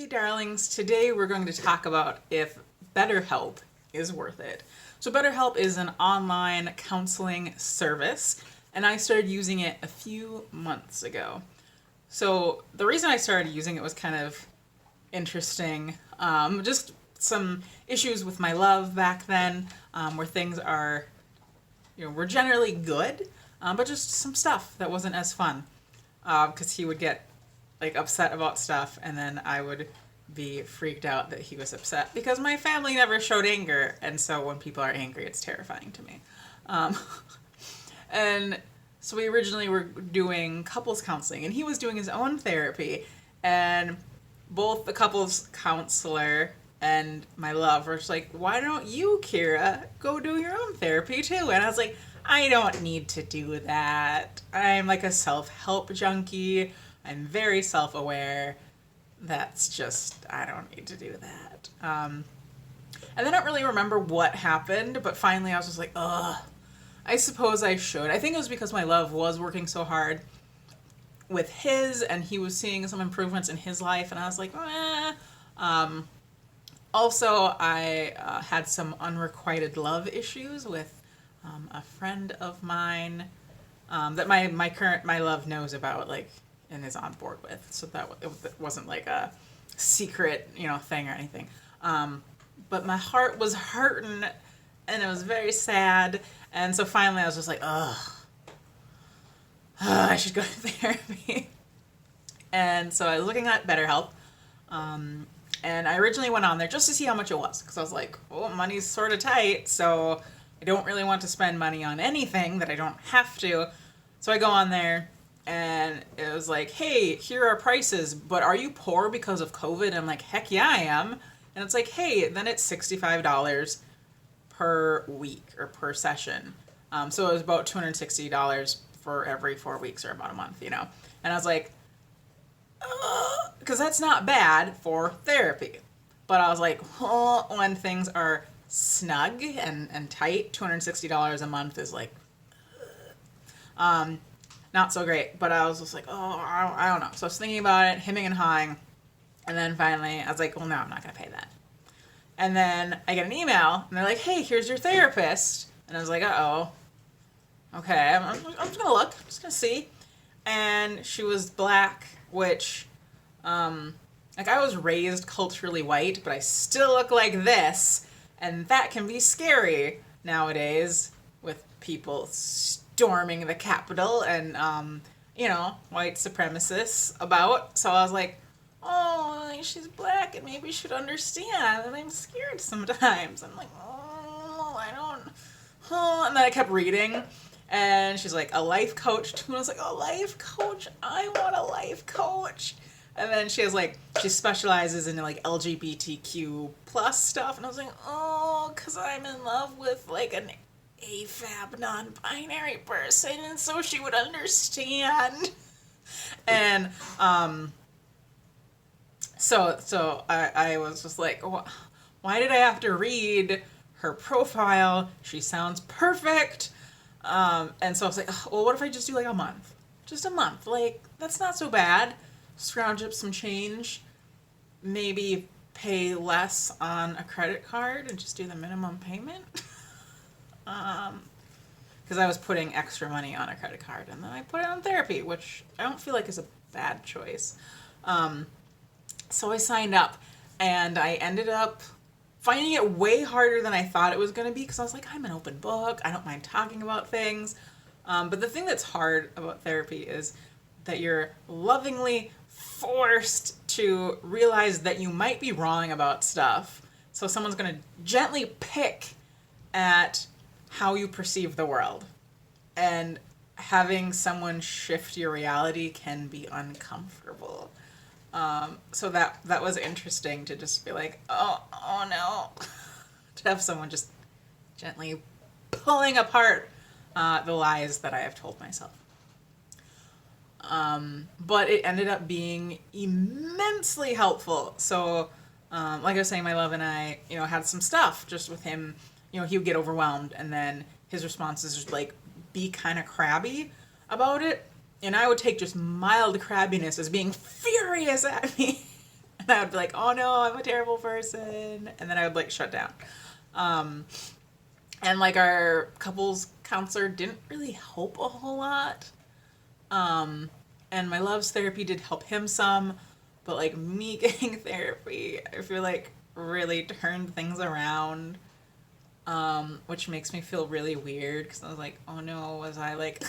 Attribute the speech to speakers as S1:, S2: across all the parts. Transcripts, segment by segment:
S1: Hey darlings, today we're going to talk about if BetterHelp is worth it. So BetterHelp is an online counseling service and I started using it a few months ago. So the reason I started using it was kind of interesting. Just some issues with my love back then, where things are, were generally good, but just some stuff that wasn't as fun. Because he would get like upset about stuff and then I would be freaked out that he was upset because my family never showed anger, and so when people are angry it's terrifying to me. And so we originally were doing couples counseling and he was doing his own therapy, and both the couples counselor and my love were just like, why don't you, Kira, go do your own therapy too? And I was like, I don't need to do that. I'm like a self-help junkie. I'm very self-aware. That's just, I don't need to do that. And I don't really remember what happened, but finally I was just like, ugh, I suppose I should. I think it was because my love was working so hard with his, and he was seeing some improvements in his life, and I was like, eh. Also, I had some unrequited love issues with a friend of mine that my love knows about, like, and is on board with. So it wasn't like a secret, thing or anything. But my heart was hurting, and it was very sad. And so finally, I was just like, ugh, I should go to therapy. And so I was looking at BetterHelp. And I originally went on there just to see how much it was, because I was like, well, money's sort of tight, so I don't really want to spend money on anything that I don't have to. So I go on there, and it was like, hey, here are prices, but are you poor because of COVID? And I'm like, heck yeah, I am. And it's like, hey, then it's $65 per week or per session. So it was about $260 for every 4 weeks or about a month, And I was like, because that's not bad for therapy. But I was like, well, when things are snug and tight, $260 a month is like, not so great. But I was just like, oh, I don't know. So I was thinking about it, hemming and hawing. And then finally I was like, well, no, I'm not going to pay that. And then I get an email and they're like, hey, here's your therapist. And I was like, uh-oh. Okay, I'm just going to look. I'm just going to see. And she was black, which, like, I was raised culturally white, but I still look like this. And that can be scary nowadays with people storming the Capitol and, white supremacists about. So I was like, oh, she's black and maybe should understand. And I'm scared sometimes. I'm like, oh, I don't. Oh. And then I kept reading. And she's like, a life coach too. And I was like, a life coach? I want a life coach. And then she specializes in like LGBTQ plus stuff. And I was like, oh, because I'm in love with like an AFAB non-binary person. And so she would understand. And so I was just like, why did I have to read her profile? She sounds perfect. And so I was like, well, what if I just do like a month? Just a month. Like, that's not so bad. Scrounge up some change. Maybe pay less on a credit card and just do the minimum payment. Because I was putting extra money on a credit card and then I put it on therapy, which I don't feel like is a bad choice. So I signed up and I ended up finding it way harder than I thought it was going to be, because I was like, I'm an open book. I don't mind talking about things. But the thing that's hard about therapy is that you're lovingly forced to realize that you might be wrong about stuff. So someone's going to gently pick at how you perceive the world. And having someone shift your reality can be uncomfortable. So that was interesting to just be like, oh no, to have someone just gently pulling apart the lies that I have told myself. But it ended up being immensely helpful. So, like I was saying, my love and I, had some stuff just with him. He would get overwhelmed, and then his responses would like be kind of crabby about it. And I would take just mild crabbiness as being furious at me. And I would be like, oh no, I'm a terrible person. And then I would like shut down. And like our couples counselor didn't really help a whole lot. And my loves therapy did help him some, but like me getting therapy, I feel like really turned things around, which makes me feel really weird because I was like, oh no, was I like,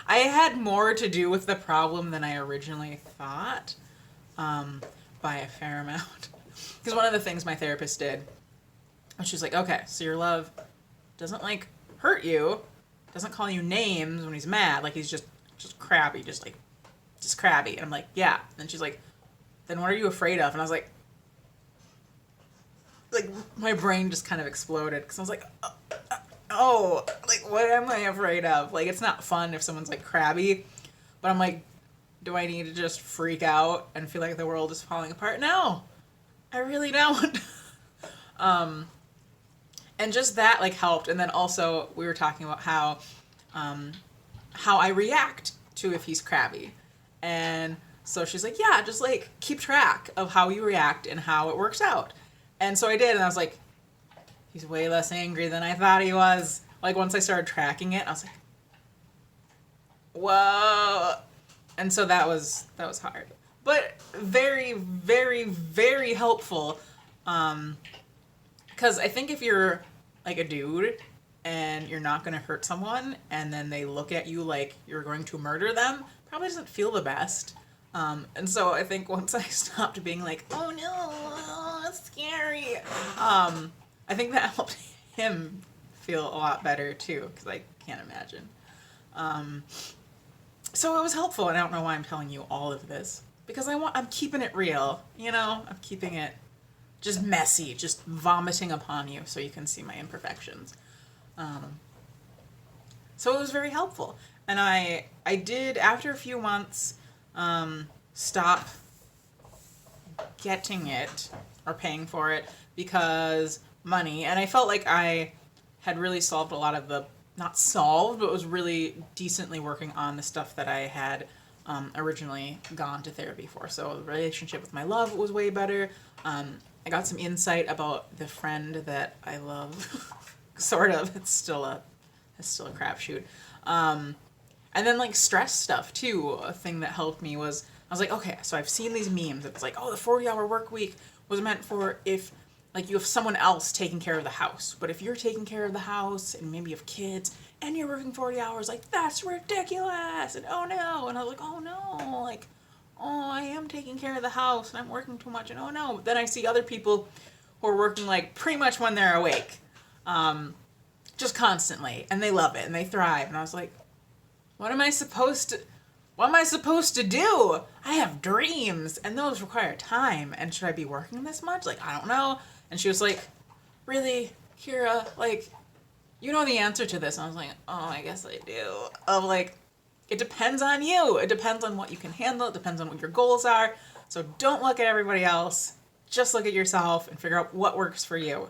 S1: I had more to do with the problem than I originally thought, by a fair amount. Because one of the things my therapist did, she's like, okay, so your love doesn't like hurt you, doesn't call you names when he's mad, like he's just crabby, just crabby. And I'm like, yeah. And she's like, then what are you afraid of? And I was like my brain just kind of exploded because I was like, oh, like what am I afraid of? Like it's not fun if someone's like crabby, but I'm like, do I need to just freak out and feel like the world is falling apart? No, I really don't. And just that like helped. And then also we were talking about how I react to if he's crabby. And so she's like, yeah, just like keep track of how you react and how it works out. And so I did, and I was like, he's way less angry than I thought he was. Like once I started tracking it, I was like, whoa. And so that was hard. But very, very, very helpful. Because I think if you're like a dude and you're not going to hurt someone and then they look at you like you're going to murder them, probably doesn't feel the best. And so I think once I stopped being like, oh no, oh, it's scary, I think that helped him feel a lot better too, because I can't imagine. So it was helpful, and I don't know why I'm telling you all of this, because I'm keeping it real, you know? I'm keeping it just messy, just vomiting upon you so you can see my imperfections. So it was very helpful. And I did, after a few months, stop getting it or paying for it because money. And I felt like I had really solved a lot of the, not solved, but was really decently working on the stuff that I had originally gone to therapy for. So the relationship with my love was way better. I got some insight about the friend that I love. Sort of. It's still a crapshoot. And then like stress stuff too. A thing that helped me was, I was like, okay, so I've seen these memes. It's like, oh, the 40-hour work week was meant for if like you have someone else taking care of the house. But if you're taking care of the house and maybe you have kids and you're working 40 hours, like that's ridiculous. And oh no. And I was like, oh no, like, oh, I am taking care of the house and I'm working too much. And oh no. But then I see other people who are working like pretty much when they're awake. Just constantly. And they love it and they thrive. And I was like, what am I supposed to do? I have dreams and those require time. And should I be working this much? Like, I don't know. And she was like, really, Kira, like, you know the answer to this. And I was like, oh, I guess I do. Of like, it depends on you. It depends on what you can handle. It depends on what your goals are. So don't look at everybody else. Just look at yourself and figure out what works for you.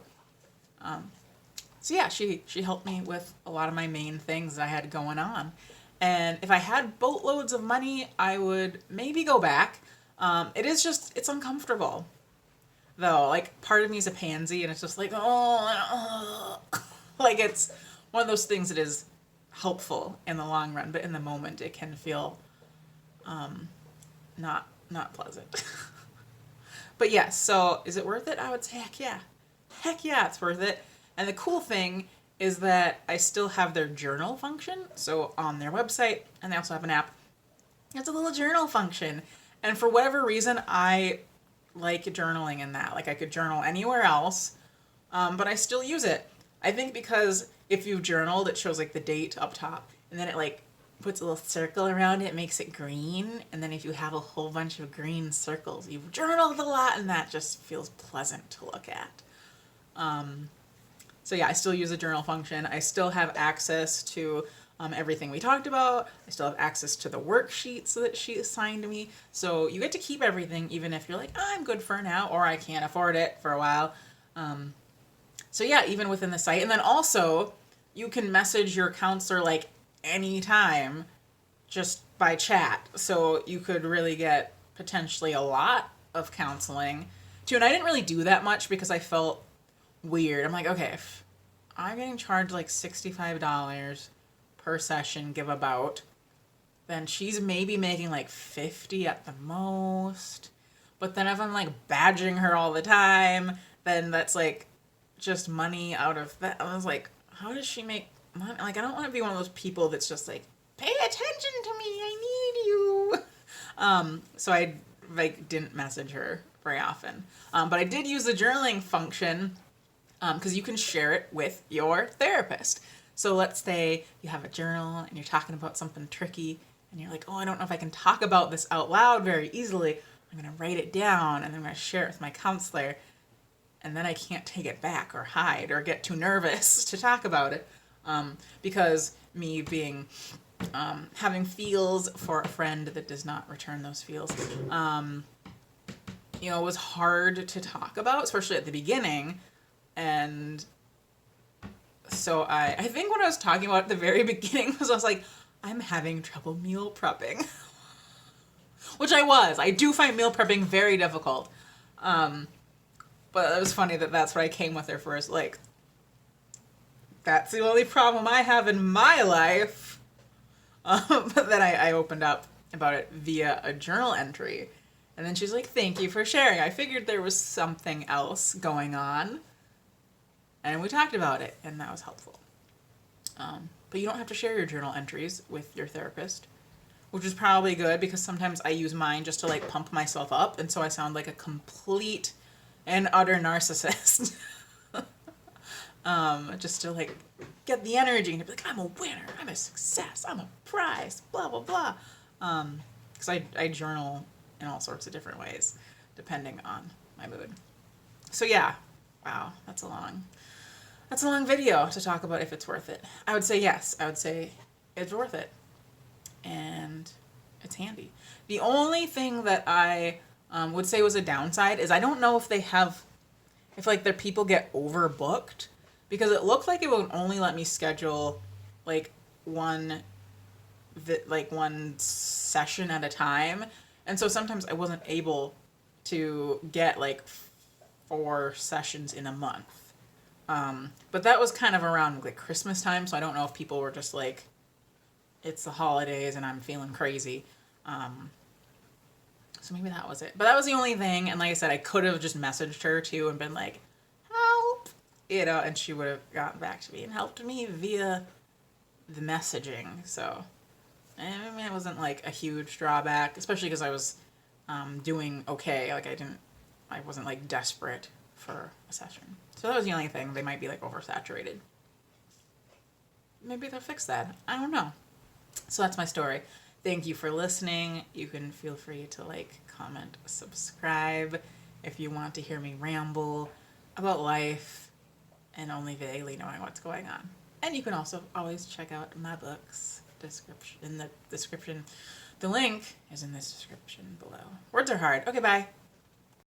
S1: So yeah, she helped me with a lot of my main things that I had going on. And if I had boatloads of money, I would maybe go back. It's uncomfortable. Though, like, part of me is a pansy, and it's just like, like, it's one of those things that is helpful in the long run, but in the moment, it can feel, not pleasant. But yes, so, is it worth it? I would say, heck yeah. Heck yeah, it's worth it. And the cool thing is that I still have their journal function, so on their website, and they also have an app. It's a little journal function, and for whatever reason, I like journaling in that. Like, I could journal anywhere else, but I still use it. I think because if you've journaled, it shows, like, the date up top, and then it, like, puts a little circle around it, makes it green, and then if you have a whole bunch of green circles, you've journaled a lot, and that just feels pleasant to look at. So yeah, I still use the journal function. I still have access to everything we talked about. I still have access to the worksheets that she assigned me. So you get to keep everything, even if you're like, I'm good for now, or I can't afford it for a while. So yeah, even within the site. And then also, you can message your counselor like anytime just by chat. So you could really get potentially a lot of counseling too. And I didn't really do that much because I felt weird. I'm like, okay, if I'm getting charged like $65 per session, give about, then she's maybe making like 50 at the most. But then if I'm like badgering her all the time, then that's like just money out of that. I was like, how does she make money? Like, I don't want to be one of those people that's just like, pay attention to me, I need you. So I like didn't message her very often. But I did use the journaling function because you can share it with your therapist. So let's say you have a journal and you're talking about something tricky and you're like, oh, I don't know if I can talk about this out loud very easily. I'm going to write it down and then I'm going to share it with my counselor. And then I can't take it back or hide or get too nervous to talk about it. Because me being, having feels for a friend that does not return those feels, you know, it was hard to talk about, especially at the beginning. And so I think what I was talking about at the very beginning was I was like, I'm having trouble meal prepping. Which I was. I do find meal prepping very difficult. But it was funny that that's what I came with her first. Like, that's the only problem I have in my life. But then I opened up about it via a journal entry. And then she's like, thank you for sharing. I figured there was something else going on. And we talked about it, and that was helpful. But you don't have to share your journal entries with your therapist, which is probably good because sometimes I use mine just to like pump myself up. And so I sound like a complete and utter narcissist. Just to like get the energy and to be like, I'm a winner, I'm a success, I'm a prize, blah, blah, blah. Because I journal in all sorts of different ways, depending on my mood. So yeah, wow, that's a long video to talk about if it's worth it. I would say yes, I would say it's worth it. And it's handy. The only thing that I would say was a downside is I don't know if if like their people get overbooked, because it looked like it would only let me schedule like one session at a time. And so sometimes I wasn't able to get like 4 sessions in a month. But that was kind of around like Christmas time, so I don't know if people were just like, it's the holidays and I'm feeling crazy. So maybe that was it. But that was the only thing. And like I said, I could have just messaged her too and been like, help, you know, and she would have gotten back to me and helped me via the messaging. So I mean, it wasn't like a huge drawback, especially because I was doing okay. Like I wasn't like desperate for a session. So that was the only thing. They might be like oversaturated. Maybe they'll fix that. I don't know. So that's my story. Thank you for listening. You can feel free to like, comment, subscribe if you want to hear me ramble about life and only vaguely knowing what's going on. And you can also always check out my books in the description. The link is in the description below. Words are hard. Okay, bye.